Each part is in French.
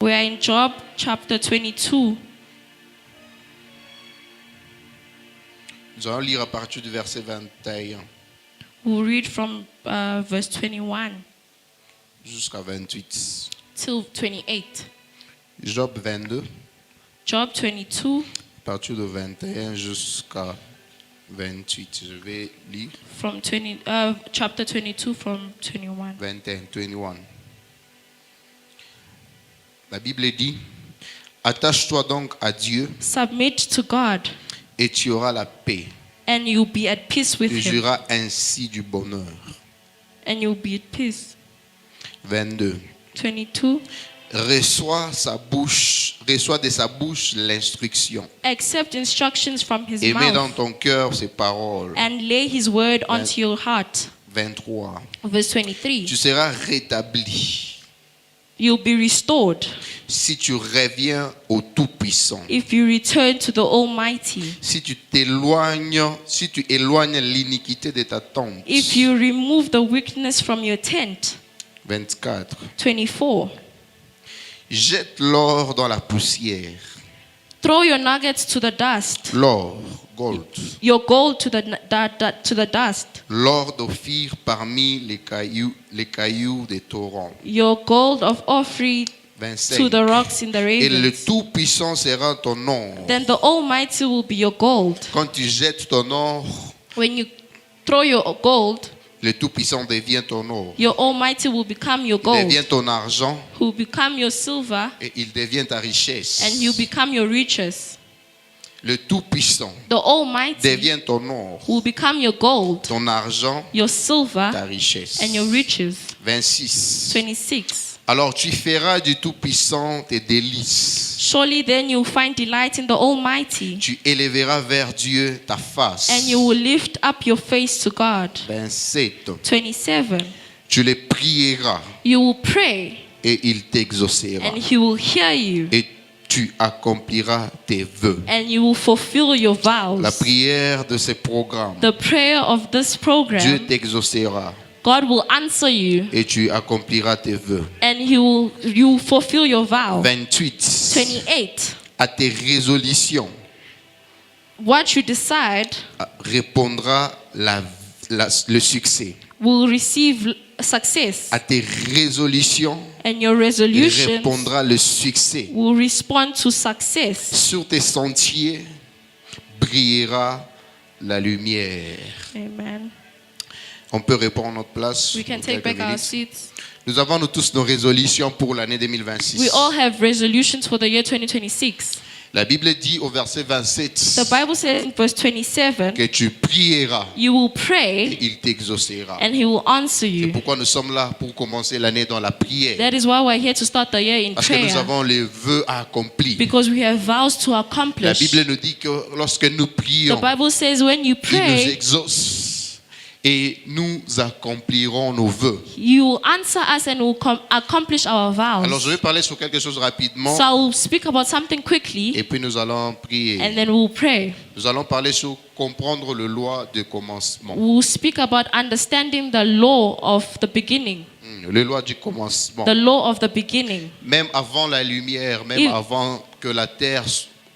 We are in Job chapter 22. Nous allons lire à partir du verset 21 We'll read from verse 21 jusqu'à 28. till 28. Job 22, Job 22 à partir de 21 jusqu'à 28. Je vais lire from chapter 22 from 21. 21. La Bible dit, attache-toi donc à Dieu Submit to God, et tu auras la paix. and you'll be at peace with Tu Him. jouiras ainsi du bonheur. And you'll be at peace. 22. 22. Reçois de sa bouche l'instruction Accept instructions from His et mets dans mouth, ton cœur ses paroles. and lay His word onto your heart. 23. Verse 23. Tu seras rétabli You'll be restored si tu reviens au Tout-Puissant. if you return to the Almighty. Si tu éloignes l'iniquité de ta tente. If you remove the wickedness from your tent. 24. 24. Jette l'or dans la poussière. Throw your nuggets to the dust, L'or, gold. your gold to the dust, L'or d'Ophir parmi les cailloux des torrents. your gold of Ophir to 25. the rocks in the Et le ravens. Tout-Puissant sera ton or. Then the Almighty will be your gold. Quand tu jettes ton or, When you throw your gold, le Tout-Puissant devient ton or. your Almighty will become your Il gold, devient ton argent who will become your silver, et il devient ta richesse. and he'll become your riches. Le Tout-Puissant The Almighty devient ton or, will become your gold, ton argent, your silver, ta richesse. and your riches. 26. 26. Alors tu feras du Tout-Puissant tes délices. Surely then you'll find delight in the Almighty, Tu élèveras vers Dieu ta face. and you will lift up your face to God. 27. 27. Tu les prieras You will pray, et il t'exaucera. and He will hear you, Et tu accompliras tes vœux. and you will fulfill your La vows. prière de ces programmes, The prayer of this Dieu program, t'exaucera God will answer you, et tu accompliras tes vœux. and you will fulfill your vow. 28. 28. À tes résolutions What you decide répondra le succès. will receive success, À tes résolutions and your resolutions répondra le succès. will respond to success. Sur tes sentiers brillera la lumière. Amen. On peut reprendre notre place. We can pour take quelques back our minutes. seats. Nous avons nous tous nos résolutions pour l'année 2026. We all have resolutions for the year 2026. La Bible dit au verset 27 The Bible says in verse 27, que tu prieras you will et pray, il t'exaucera. and He will answer C'est you. pourquoi nous sommes là pour commencer l'année dans la prière. That is why we're here to start the year in Parce que nous prayer, avons les vœux à accomplir. because we have vows to La accomplish. Bible nous dit que lorsque nous The prions, Bible says when you il nous pray, exauce et nous accomplirons nos vœux. you will answer us and will accomplish our Alors je vows. vais parler sur quelque chose rapidement So I will speak about something quickly, et puis nous allons prier. and then we'll pray. Nous allons parler sur comprendre le loi de commencement. We'll speak about understanding the law of the beginning. Le loi du commencement. The law of the beginning. Même avant la lumière, même Il- avant que la terre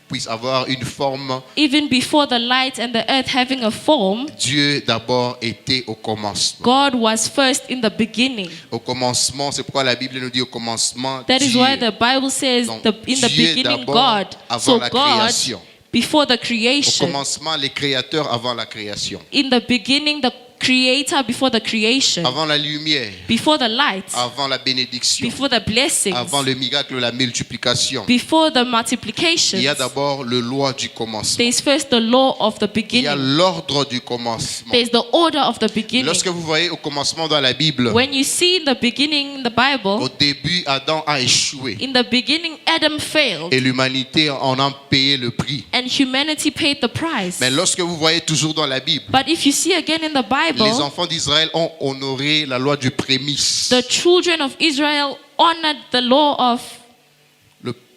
puisse avoir une forme, Even before the light and the earth having a form, Dieu d'abord était au commencement. God was first in the beginning. Au commencement, c'est pourquoi la Bible nous dit au commencement, That is Dieu. why the Bible says Donc, in the Dieu beginning d'abord God. avant So la God création. before the Au creation. commencement, les créateurs avant la création. In the beginning the creator before the creation. Avant la lumière, Before the light. avant la bénédiction, Before the blessings. avant le miracle, la multiplication. Before the multiplication. Il y a d'abord le loi du commencement. There is first the law of the Il y a beginning. l'ordre du commencement. There is the order of the beginning. Lorsque vous voyez au commencement dans la Bible, When you see in the beginning in the Bible, au début, Adam a échoué in the beginning Adam failed et l'humanité en a payé le prix. and humanity paid the price. Mais lorsque vous voyez toujours dans la Bible, But if you see again in the les Bible, enfants d'Israël ont honoré la loi du prémisse. the children of Israel honored the law of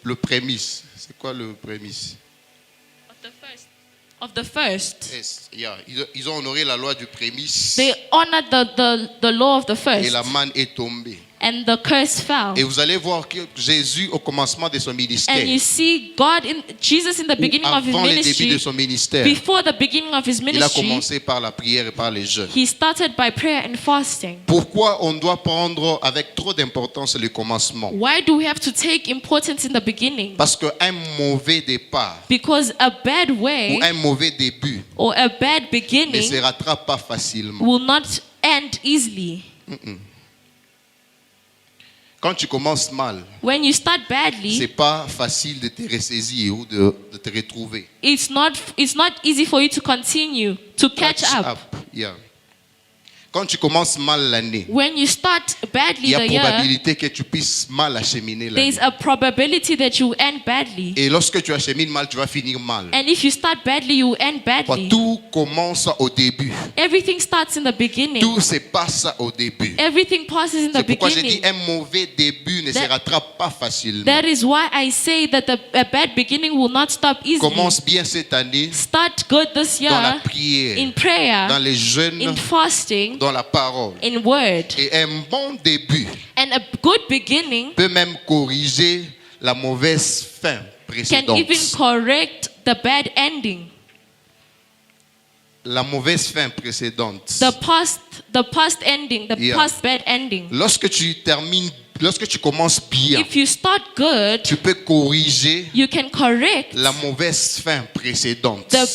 Le prémisse, c'est quoi le prémisse? the first. Yes, yeah. Ils ont honoré la loi du prémisse They honored the law of the et first, la manne est tombée. and the curse fell. Et vous allez voir que Jésus, au commencement de son ministère, And you see Jesus in the ou beginning of his avant les débuts de ministry, son ministère, before the beginning of his il a ministry, commencé par la prière et par les jeûnes. he started by prayer and fasting. Pourquoi on doit prendre avec trop d'importance le commencement? Why do we have to take importance in the beginning? Parce qu'un mauvais départ Because a bad ou way un mauvais début or a bad ne beginning se rattrape pas facilement. will not end easily. Quand tu commences mal, When you start c'est badly, pas facile de te ressaisir ou de te retrouver. it's not easy for you to continue, to catch up. Yeah. Quand tu commences mal l'année, When you start il badly y a the year, probabilité que tu puisses mal acheminer l'année. there's a probability that you end badly. Et lorsque tu achemines mal, tu vas finir mal. And if you start badly, you end badly. Tout commence au début. Everything starts in the beginning. Tout se passe au début. Everything passes in the C'est pourquoi j'ai dit beginning. un mauvais début ne se That- rattrape pas facilement. That is why I say that a bad beginning will not stop easily. Commence bien cette année Start good this dans la year prière, in prayer, dans les jeûnes, in fasting, dans la parole. in word. Et un bon début And a good beginning peut même corriger la mauvaise fin can précédente. even correct the bad ending. La mauvaise fin précédente. The past ending, the Yeah. past bad ending. Lorsque tu commences bien, If you start good, tu peux corriger you can correct la mauvaise fin précédente. the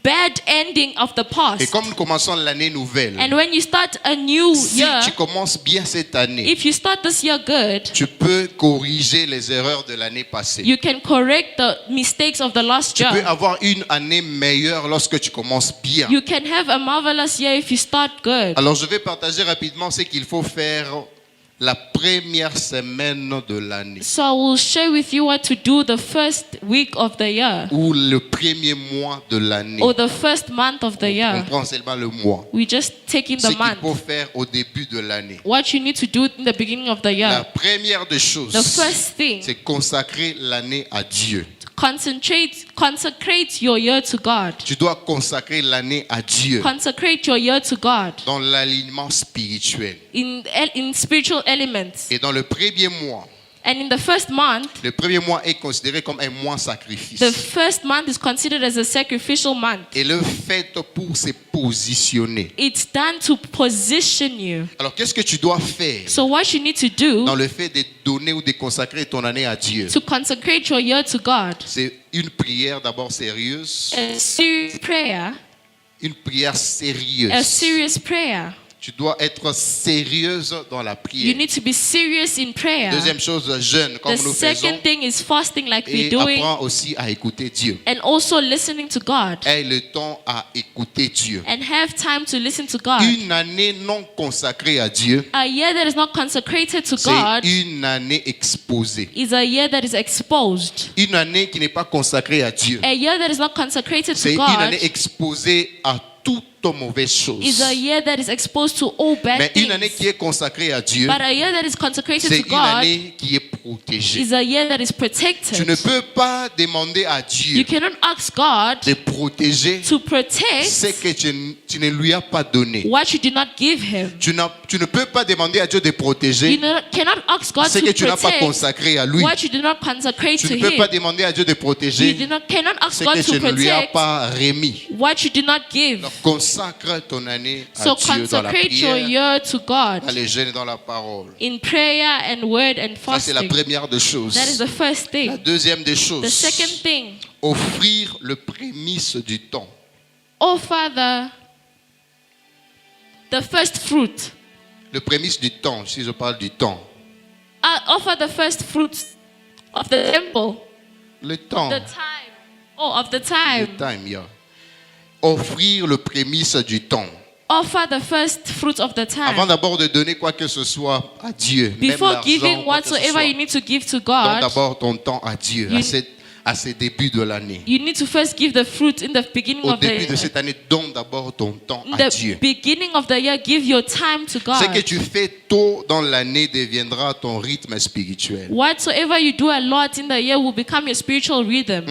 bad ending of the Et past. comme nous commençons l'année nouvelle, And when you start a new si year, tu commences bien cette année, if you start this year good, tu peux corriger les erreurs de l'année passée. you can correct the mistakes of the last Tu peux year. avoir une année meilleure lorsque tu commences bien. You can have a marvelous year if you start good. Alors je vais partager rapidement ce qu'il faut faire la première semaine de l'année So I will share with you what to do the first week of the year ou le premier mois de l'année. or the first month of the On year. prend seulement le mois. We just take in Ce the qu'il faut month. faire au début de l'année. What you need to do in the beginning of the La year. première des choses, The first thing, c'est consacrer l'année à Dieu. consecrate your year to God. Tu dois consacrer l'année à Dieu Consecrate your year to God dans l'alignement spirituel. in spiritual elements. Et dans le premier mois, And in the first month, le premier mois est considéré comme un mois sacrifice. the first month is considered as a sacrificial month. Et le fait pour se positionner. It's done to position you. Alors qu'est-ce que tu dois faire So what you need to do dans le fait de donner ou de consacrer ton année à Dieu? to consecrate your year to God? C'est une prière d'abord sérieuse. A serious prayer. Une prière sérieuse. A serious prayer. Tu dois être sérieuse dans la You prière. need to be serious in prayer. Deuxième chose, jeûne comme The nous faisons. second thing is fasting like we're Et doing, apprends aussi à écouter Dieu. and also listening to God. Aie le temps à écouter Dieu. And have time to listen to God. Une année non consacrée à Dieu, A year that is not consecrated to c'est God une année exposée. is a year that is exposed. Une année qui n'est pas consacrée à Dieu, A year that is not consecrated c'est to une God année exposée à toute mauvaise is chose. a year that is exposed to all bad Mais une année things. qui est consacrée à Dieu, But a year that is consecrated c'est to une God année qui est protégée. is a year that is Tu protected. ne peux pas demander à You Dieu cannot ask God de protéger to protect ce que tu ne lui as pas donné. what you did not give Him. Tu ne peux pas demander à Dieu de You protéger cannot ask God ce to que tu n'as pas protect consacré à lui. what you did not consecrate Tu to ne peux pas Him. demander à Dieu de You protéger cannot ask ce God que to tu ne lui as protect pas remis. what you did not give. Donc consacre ton année à So Dieu dans la consecrate your prière, year to God dans les jeûnes et dans la parole. in prayer and word and Ça, c'est la fasting. première des choses. That is the first La thing. deuxième des The choses, second thing, offrir le prémisse du temps. offer the first fruit. Le prémisse du temps, si je parle du temps. Offer the first fruits of the temple. Le temps. The time. Oh, of the Le time. time, yeah. Offrir le prémisse du temps. Offer the first fruits of the Avant time. d'abord de donner quoi que ce soit à Dieu, même Before l'argent, giving quoi que ce whatsoever soit, you need to give to donne God, d'abord ton temps à Dieu, You- à ces débuts de l'année. you need to first give the fruit in the beginning Au of début de the cette année, donne d'abord ton temps in à the Dieu. beginning of the year. Give your time to Ce que God. tu fais tôt dans l'année deviendra ton rythme spirituel. Whatsoever you do a lot in the year will become your spiritual rhythm.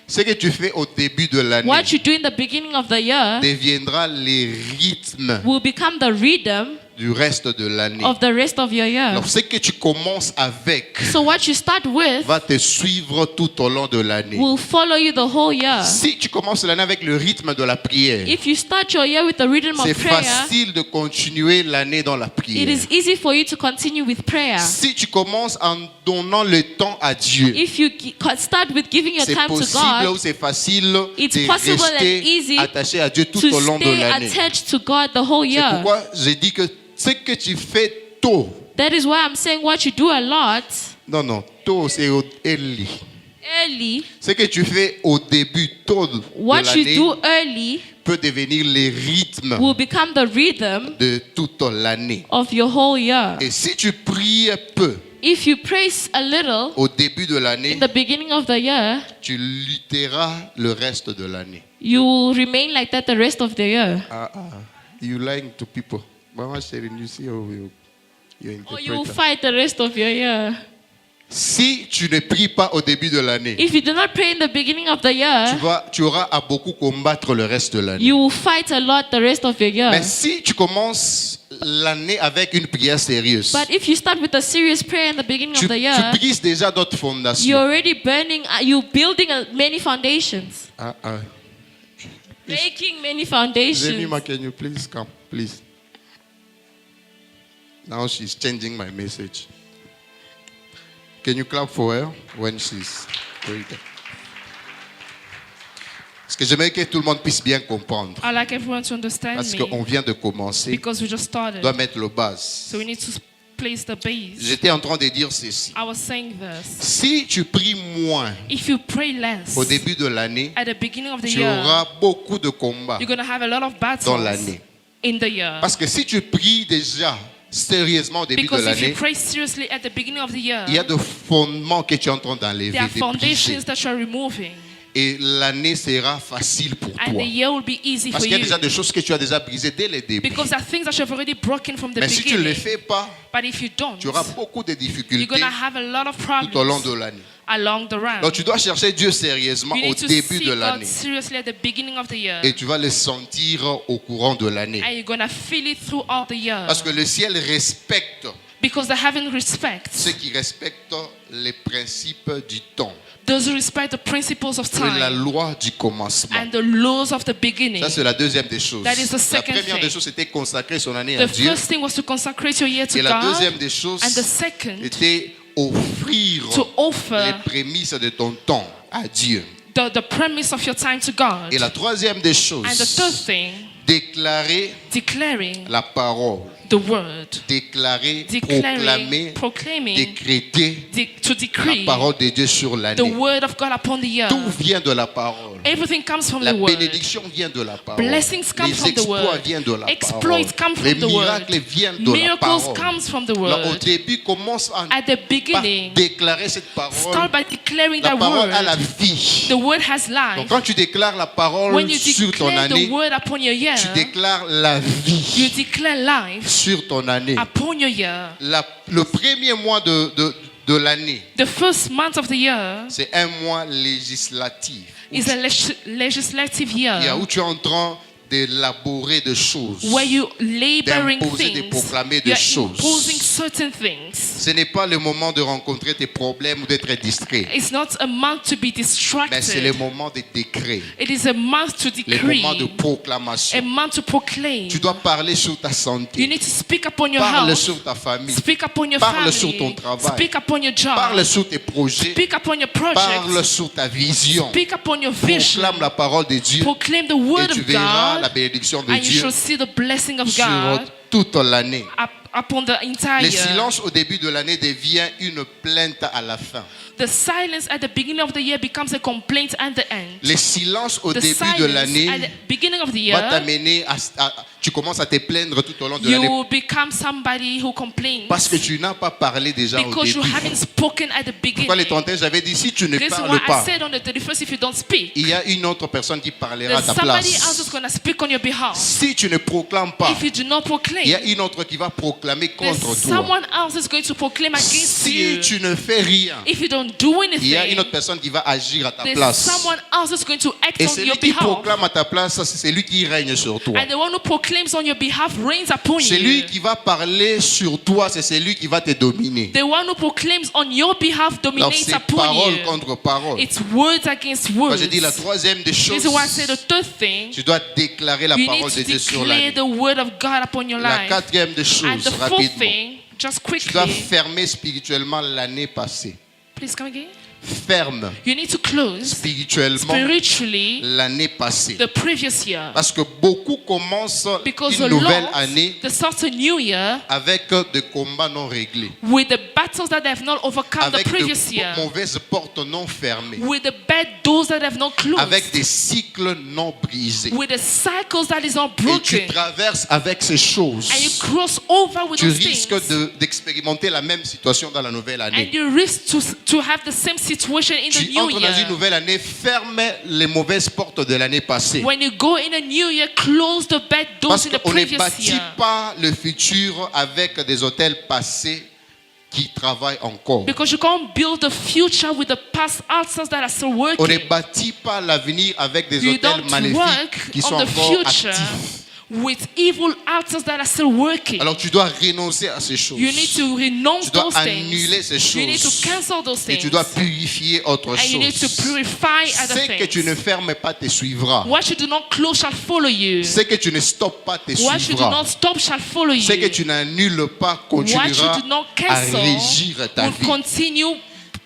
Ce que tu fais au début de l'année What you do in the beginning of the year deviendra les rythmes will become the rhythm du reste de l'année. of the rest of your year. Donc, ce que tu commences avec So what you start with va te suivre tout au long de l'année. will follow you the whole year. Si tu commences l'année avec le rythme de la prière, If you start your year with the rhythm c'est of prayer, facile de continuer l'année dans la it prière. is easy for you to continue with prayer. Si tu commences en donnant le temps à Dieu, If you start with giving your c'est time to possible God, ou c'est facile It's de possible and rester easy attaché à Dieu tout to au long de stay l'année. attached to God the whole C'est year. pourquoi j'ai dit que ce que tu fais tôt, That is why I'm saying what you do a lot non, tôt c'est early. early, Ce que tu fais au début tôt de what you l'année do early peut devenir les rythmes will become the rhythm de toute l'année. of your whole year. Et si tu pries peu If you praise a little au début de l'année, in the beginning of the year, tu lutteras le reste de l'année. you will remain like that the rest of the year. You lying to people. Mama sharing, you see how you Or you will interpret. fight the rest of your year. Si tu ne pries pas au début de l'année, If you do not pray in the beginning of the year, tu auras à beaucoup combattre le reste de l'année. you will fight a lot the rest of your year. Mais si tu commences l'année avec une prière sérieuse, But if you start with a serious prayer in the beginning tu of the year, brises déjà d'autres you're fondations. already burning, you're building many foundations. Breaking many foundations. Zemima, can you please come, please? Now she's changing my message. Can you clap for her when she's doing that? Parce que j'aimerais que tout le monde puisse bien comprendre. I like everyone to understand Parce me qu'on vient de commencer, because we just on started. doit mettre le base. So we need to place the base. J'étais en train de dire ceci. I was saying this. Si tu pries moins If you pray less au début de l'année, at the beginning of the tu year, auras beaucoup de combats you're going to have a lot of dans battles l'année. in the year. Parce que si tu pries déjà sérieusement au début de Because if you l'année, pray seriously at the beginning of the year, il y a des fondements que tu es en train d'enlever, there are de briser. foundations that you're removing. Et l'année sera facile pour And toi. the year will be easy Parce for qu'il y a you. déjà des choses que tu as déjà brisées dès le début. Because there are things that you've already broken from the Mais si tu ne le beginning. fais pas, But if you don't, tu auras beaucoup de you're difficultés going to have a lot of tout au long de problems l'année. along the route. Donc tu dois chercher Dieu sérieusement You au need to début seek de God l'année. seriously at the beginning of the year. Et tu vas le sentir au courant de l'année. And you're going to feel it throughout the year. Parce que le ciel respecte Because the heaven respects ceux qui respectent les principes du temps those who respect the principles of et la time loi du commencement. and the laws of the beginning. Ça, c'est la deuxième des choses. That is the La second première thing. des choses, c'était consacrer son année à The Dieu. first thing was to consecrate your year to Et la God. deuxième des choses And the second, était offrir to offer les prémices de ton temps à Dieu. the premise of your time to God. Et la troisième des choses, And the third thing, déclarer declaring la parole. the word. Déclarer, Declaring, proclamer, proclaiming, décréter to la decree parole de Dieu sur the l'année. word of God upon the year. Tout vient de la parole. Everything comes from La the word. bénédiction vient de la parole. Blessings come Les from the exploits word. viennent de la parole. Exploits come from Les the word. miracles viennent de la Miracles parole. comes from the Alors, au word. début, commence At the par beginning, déclarer cette parole. start by declaring La that parole a la word. vie. The word has Donc, life. quand tu déclares la parole When you sur ton declare the année, word upon your year, tu déclares la vie you declare life sur ton année. upon your year. Le premier mois de l'année, The first month of the year c'est un mois législatif. is a legislative Il y a year où tu es en train d'élaborer des choses. where you laboring D'imposer, de things. proclamer des You're choses. imposing certain things. Ce n'est pas le moment de rencontrer tes problèmes ou d'être distrait. It's not a month to be Mais c'est le distracted. moment de décret, It is a month to le moment de decree, a proclamation. month to proclaim. Tu dois parler sur ta You santé. need to speak upon your Parle health. sur ta famille. Speak upon your Parle sur ton family. travail. Speak upon your Parle job. sur tes projets. Speak upon your Parle projects. sur ta vision. Speak upon your vision. Proclame la parole de Dieu. Proclaim the Et word tu of verras la God. bénédiction de And you Dieu shall see the blessing of sur God toute l'année. upon the entire Le year. silence au début de l'année devient une plainte à la fin. The silence at the beginning of the year becomes a complaint at the end. Le silence au The début de silence l'année at the beginning of the va year, t'amener tu commences à te plaindre tout au long de you l'année will become somebody who complains parce que tu n'as pas parlé déjà au because you début. haven't spoken at the Pourquoi le beginning. 31 j'avais dit si tu ne This is parles why I pas, said on the 31st, if you don't speak, il y a une autre personne qui parlera à there's ta somebody else who's place. going to speak on your behalf. Si tu ne proclames pas, If you do not proclaim, il y a une autre qui va proclamer there's contre toi. someone else is going to proclaim against Si you. tu ne fais rien, If you don't do il y a une anything, autre personne qui va agir à ta there's place. someone else is going to act Et on celui your qui behalf. proclame à ta place, c'est celui qui règne sur toi. And the one who proclaims proclaims on your behalf reigns upon Celui you. qui va parler sur toi, c'est celui qui va te dominer. The one who proclaims on your behalf Alors dominates c'est upon parole you. contre parole. It's words against Moi words. je dis la troisième des This choses, is why I say the third thing. tu dois déclarer la You need parole to de Dieu sur declare l'année. the word of God upon your La life. quatrième des And choses, the fourth rapidement, thing, just tu dois quickly, fermer spirituellement l'année passée. please come again. Ferme You need to close spirituellement spiritually l'année passée. the previous year. Parce que beaucoup commencent Because une a nouvelle lot année that starts a new year avec des combats non réglés, with the battles that they have not overcome the avec previous de year, mauvaises portes non fermées, with the bad doors that have not closed, avec des cycles non brisés. with the cycles that is not Et tu broken, traverses avec ces choses. and you cross over with Tu those risques things, d'expérimenter la même situation dans la nouvelle and année. you risk to have the same situation in the Tu new entres dans une year. nouvelle année, ferme les mauvaises portes de l'année passée. When you go in a new year, close the bad doors Parce in the qu'on ne previous bâtit year. pas le futur avec des hôtels passés qui travaillent encore. Because you can't build the future with the past altars that are still On ne working. bâtit pas l'avenir avec des You hôtels don't maléfiques work qui sont on the encore future actifs. with evil altars that are still working. Alors tu dois renoncer à ces choses. You need to renounce Tu dois those annuler ces things. You need to choses. cancel those Et things. tu dois purifier autre And you need to chose. purify other Ce que tu ne things. fermes pas te suivra. What you do not close shall follow you. Ce que tu ne stoppes pas te What you do suivra. not stop shall follow Ce que you. tu n'annules pas What continuera you do not à cancel régir ta will vie. continue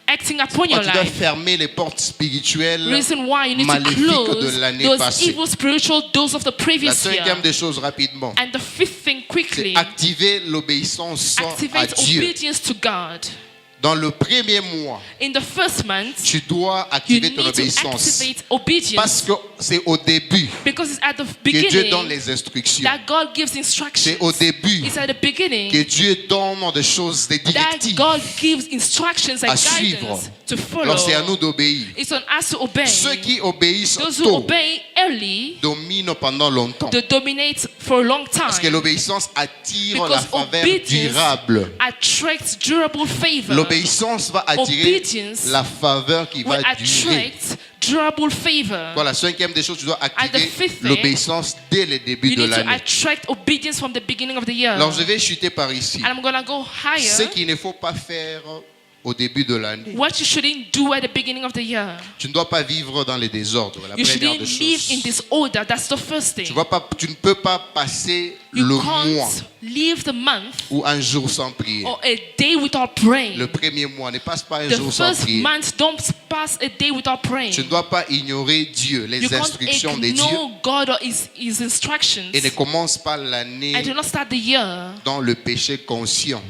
acting upon Quand your tu dois life. fermer les portes spirituelles Reason why you need to maléfiques de close l'année those passée. evil spiritual doors of the La previous cinquième year. des choses rapidement, And the fifth thing quickly, c'est activer l'obéissance à activate Dieu. obedience to God. Dans le premier mois, In the first month, tu dois you activer ton need to obéissance. activate obedience Parce que c'est au début because it's at the que Dieu donne beginning les instructions. that God gives C'est instructions. au début It's at the beginning que Dieu donne des choses, des that directives. God gives instructions and à suivre. guidance to follow. Alors c'est à nous d'obéir. It's on us to obey. Ceux qui obéissent Those who tôt obey early, dominent pendant longtemps. they dominate for a long Parce que time. l'obéissance attire Because la faveur obedience durable. attracts durable favor. L'obéissance va attirer Obedience la faveur qui va will durer. attract durable favor. Voilà, cinquième des choses, tu dois the activer fifth thing, l'obéissance dès le début You de need to l'année. attract obedience from the beginning of the year. Alors je vais chuter par ici. And I'm going to go Ce higher. qu'il ne faut pas faire au début de l'année. What you shouldn't do at the beginning of the year. Tu ne dois pas vivre dans les désordres. La You première shouldn't des live in choses. this order. That's the first thing. Tu ne peux pas passer You le mois can't live the month ou un jour sans prier. or a day without praying. Le premier mois, ne passe pas un The jour sans first prier. month, don't pass a day without praying. Tu ne dois pas ignorer Dieu, les You can't instructions de Dieu. ignore God or His instructions. Et ne commence pas l'année And do not start the year dans le péché conscient.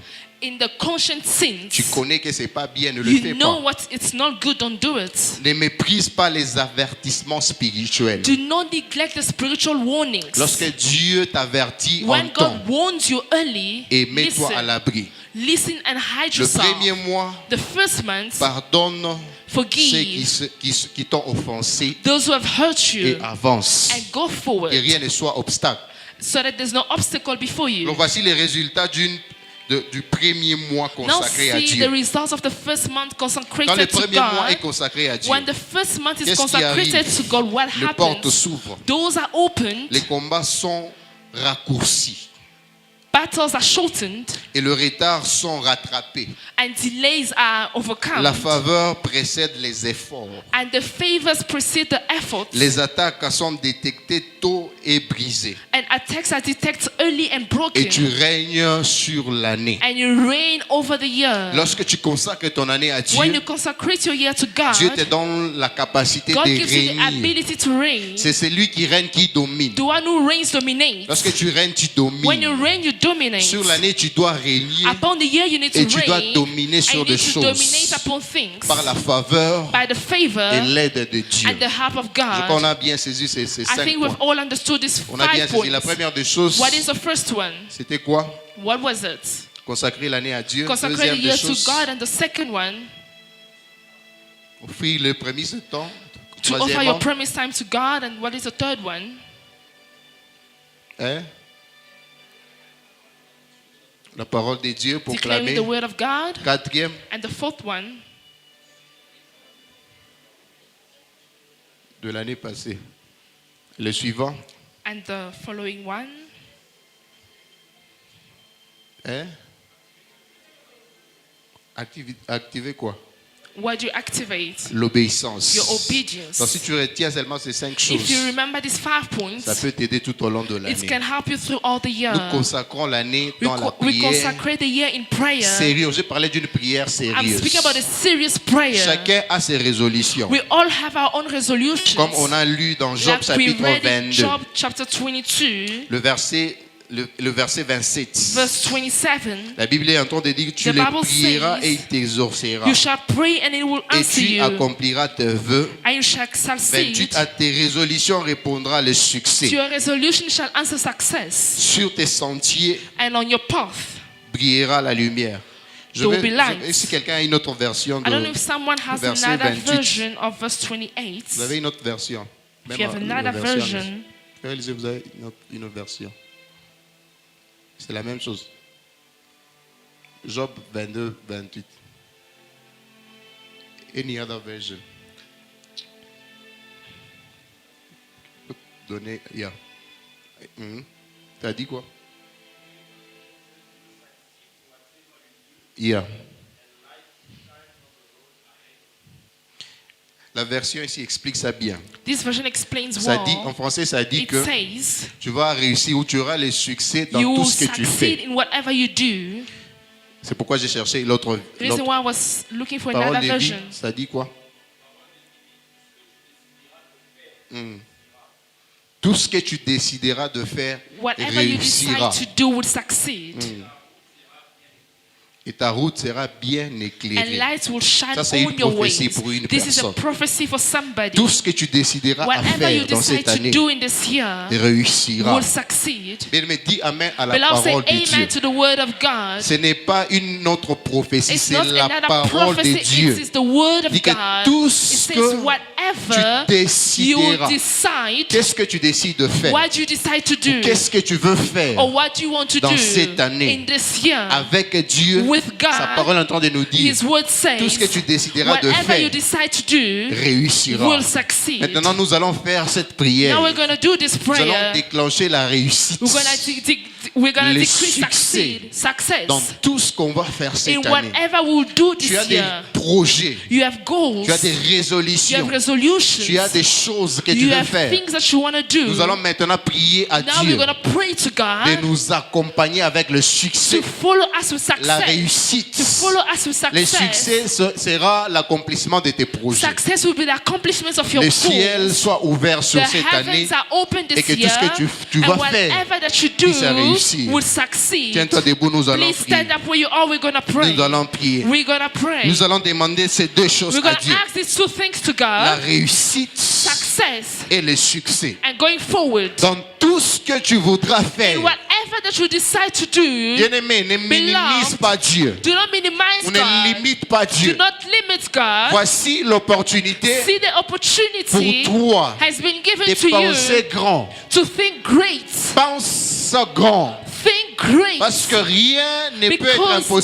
in the conscious sins. Tu connais que c'est pas bien, ne le You fais know pas. what it's not good, don't do it. Ne méprise pas les avertissements spirituels. Do not neglect the spiritual warnings. Lorsque Dieu t'avertit, When entends God warns you early, et mets-toi à listen. l'abri. Listen and hide Le yourself. premier mois, The first month, pardonne ceux forgive qui t'ont offensé those who have hurt you et avance. and go forward Que rien ne soit obstacle. so that there's no obstacle before you. Donc voici les résultats du premier mois Now consacré à see the Dieu. results of the first month Quand le consecrated to premier mois est God. consacré à Dieu, When the first month is Qu'est-ce qui consecrated arrive? to God, what les portes happens? s'ouvrent. Doors are opened, Les combats sont raccourcis battles are shortened, et le retard sont rattrapés. and delays are overcome. La faveur précède les efforts. And the favors precede the efforts. Les attaques sont détectées tôt et brisées. And attacks are detected early and broken. Et tu règnes sur l'année. And you reign over the year. Lorsque tu consacres ton année à When you Dieu, consecrate your year to God, Dieu te donne la capacité God de gives you the régner. ability to reign. C'est celui qui règne qui domine. The one who reigns dominates. Lorsque tu règnes, tu When you domines. reign, you dominate. Sur l'année, tu dois régner Upon the year, you need to et tu dois reign. dominer And sur you des need to dominate choses upon things par la faveur by the favor et l'aide de Dieu. and the help of Je crois qu'on God. a bien saisi ces I 5 think we've points. all understood these On a bien 5 saisi. La points. première des choses, What is the first one? c'était quoi? What was it? Consacrer l'année à Dieu. Consecrate the Deuxième des year to choses, God. And the second one, offrir le premier temps. to offer your Troisièmement, promise time to God. And what is the third one? hein? La parole de Dieu Declaring proclamée. the word of God. Quatrième, And the fourth one, de l'année passée. Le suivant, and the following one, Hein? Activer quoi? What do you activate? L'obéissance. Your obedience. Donc si tu retiens seulement ces 5 If you choses, remember these 5 points, ça peut t'aider tout au long de it l'année. can help you through all the year. Nous consacrons l'année dans la We prière consecrate the year in prayer. sérieuse. J'ai parlé d'une prière I'm sérieuse. speaking about a serious prayer. Chacun a ses résolutions. We all have our own resolutions. Comme on a lu dans Job Like we chapitre read in 22, Job chapter 22, le verset 27. verse 27. La Bible est en train de dire que tu The les Bible prieras says, et il t'exaucera. You shall pray and it will Et answer tu you. accompliras tes vœux. And you shall succeed. 28. À tes résolutions répondra le succès. Your resolution shall answer success. Sur tes sentiers And on your path, brillera la lumière. There will be light. Si quelqu'un a une autre version I don't know if someone has verset another 28. version of verse 28. Vous avez une autre version. If you have Même another une version, Frère Élisée, vous avez une autre version. C'est la même chose. Job 22, 28. Any other version? Donner, yeah. T'as dit quoi? Yeah. La version ici explique ça bien. this version explains Ça dit, en well. français, ça dit It que says, tu vas réussir ou tu auras le succès dans you tout will ce que tu succeed fais. in whatever you do. C'est pourquoi j'ai cherché l'autre The reason why I was looking for parole another de vie. version. Ça dit quoi? Tout ce que tu décideras de faire Whatever you réussira. decide to do will succeed. Et ta route sera bien And éclairée. light will shine Ça, c'est on une your prophétie ways. pour une This is a personne. prophecy for somebody. Tout ce que tu décideras à Whatever you faire dans decide cette to année do in this year réussira. will succeed. Bien, mais dis amen à la Beloved, say parole de Dieu. amen to the word of God. Ce n'est pas une autre prophétie, It's c'est not la another parole de prophecy, Dieu. it is the word of Dis que God. tout It ce says que whatever tu you décideras, decide, qu'est-ce que tu décides de faire? what you decide to do, Qu'est-ce que tu veux faire or what you want to dans do cette année in this year avec Dieu? with Sa parole God. est en train de nous dire, His word says, tout ce que tu décideras de whatever you faire decide to do réussira. will succeed. Maintenant, nous allons faire cette prière. Now we're going to do this Nous allons prayer. déclencher la réussite We're going to Le decree succès success dans tout ce qu'on va faire in cette année. whatever we'll do Tu as this des year. projets, You have goals. tu as des You have résolutions, resolutions. tu as des choses que tu You veux have faire. things that you want to do. Nous allons maintenant prier à Now Dieu we're going to pray to de God nous accompagner avec le succès, to follow us with la success. réussite. To follow us with Le success. succès sera l'accomplissement de tes projets. Success will be the accomplishment of your Le ciel goals. soit ouvert sur The cette année. heavens are open et this que tout year. ce que tu vas And faire whatever that you puisse réussir. do will succeed. Tiens-toi debout, nous allons Please stand prier. up where you are. We're going to pray. Nous allons prier. We're going to pray. Nous allons demander ces deux choses We're à going to Dieu. ask these two things to La God. réussite Success et le succès. and going forward. Dans tout ce que tu voudras faire. In whatever that you decide to do, Bien-aimé, ne minimise pas Dieu. do not minimize On ne God. limite pas Do Dieu. not limit God. Voici l'opportunité See the opportunity pour toi has been given de to penser you grand. to think great. Pense grand. Think great. Parce que rien ne peut être Because impossible